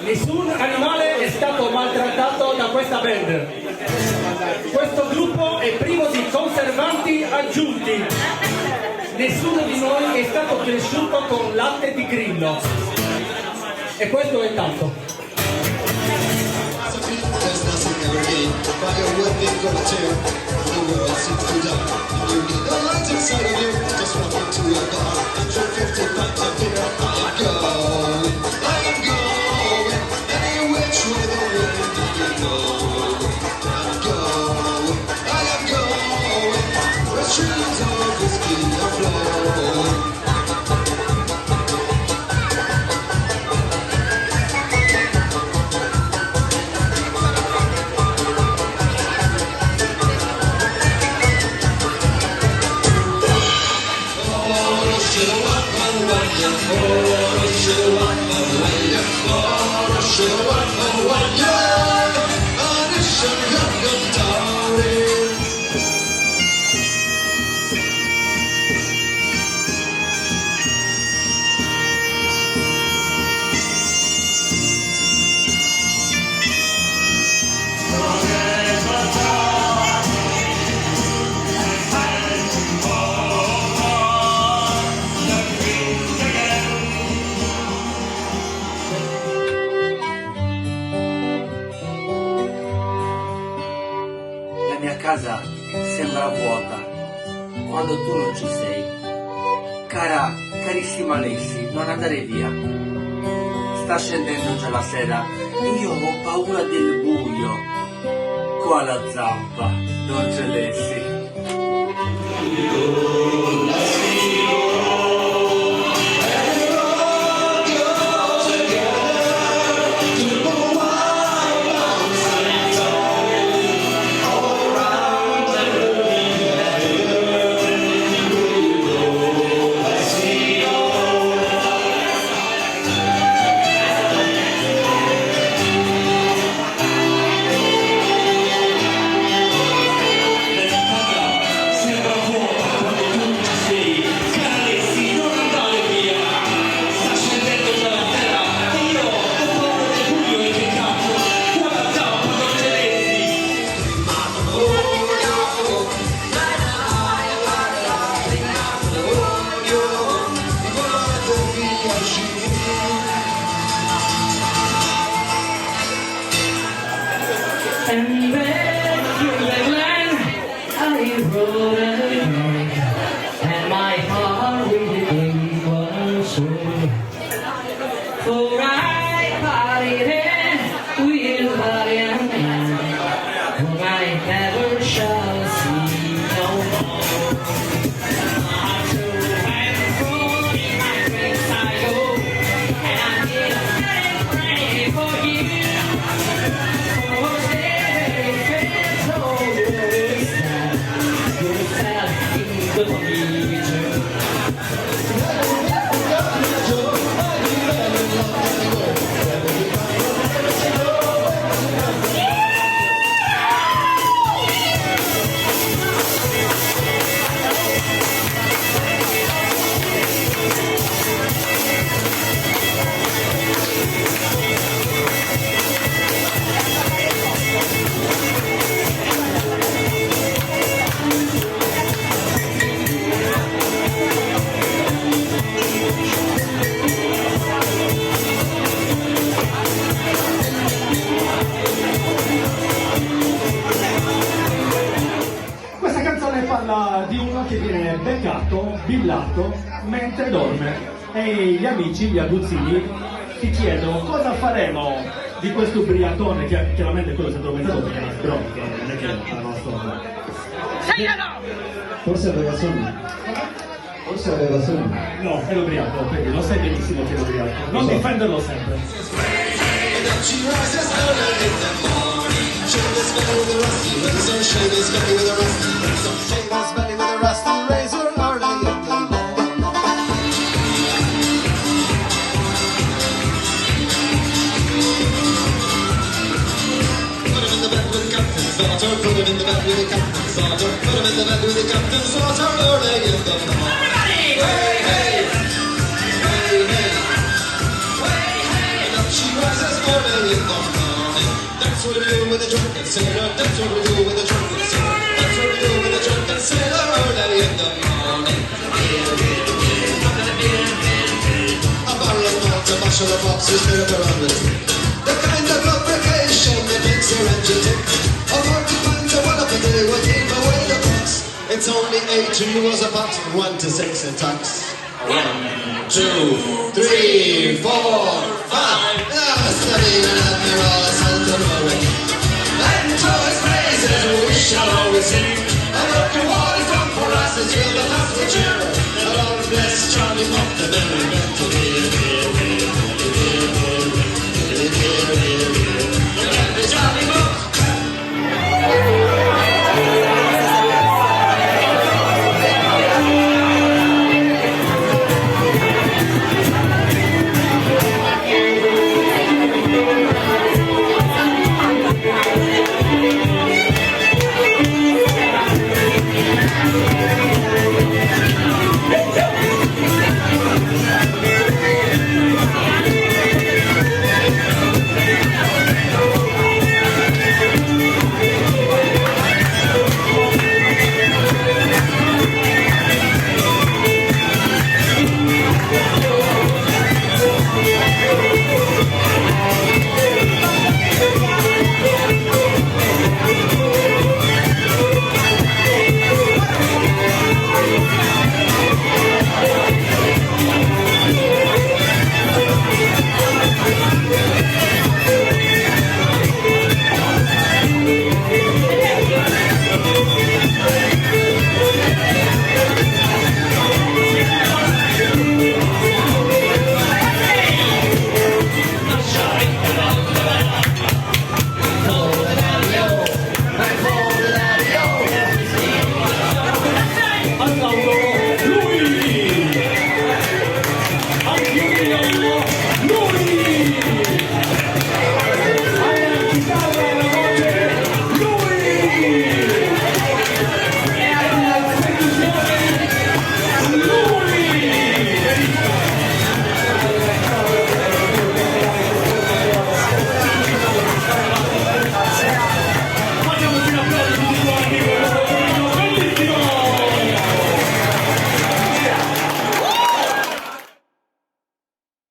Nessun animale è stato maltrattato da questa band. Questo gruppo è privo di conservanti aggiunti. Nessuno di noi è stato cresciuto con latte di grillo. E questo è tanto. La mia casa sembra vuota quando tu non ci sei. Carissima Lacey, non andare via. Sta scendendo già la sera e io ho paura del buio. Qua la zampa, non ce l'essi. And then through the glen I rode away, and my heart really was sore. For I partied and will party again, whom I never shall see no more. To and fro in my dreams I go, and I need a pray for you. Parla di uno che viene beccato, billato, mentre dorme e gli amici, gli aguzzini, ti chiedono cosa faremo di questo ubriacone che chiaramente quello si è addormentato perché era sbronco, non è che la nostra... Forse aveva sonno. Forse aveva sonno. No, è l'ubriaco, perché lo sai benissimo che è l'ubriaco. Non difenderlo sempre. Put him in the bed with the captain's daughter. Put him in the bed with the captain's daughter. Early in the morning. Hey, hey, hey, hey, hey, hey. And up she rises. what we do with a drunken sailor. That's what we do with a drunken sailor. That's what we do with a drunken sailor early in the morning. A barrel of malt, a bushel of hops, a spirit around it. The kind of lubrication that makes your engine tick. A 40 pounds a one up a day will keep away the bucks. It's only 8 euros a pot, 1 to 6 in tax. 1, 2, 3, 4, 5. Ah, studying an admiral, Santa Murray. And to his praises we shall always sing. And look to all he's done for us, it's real, the last will cheer. The Lord bless Johnny Pop, the very meant to be.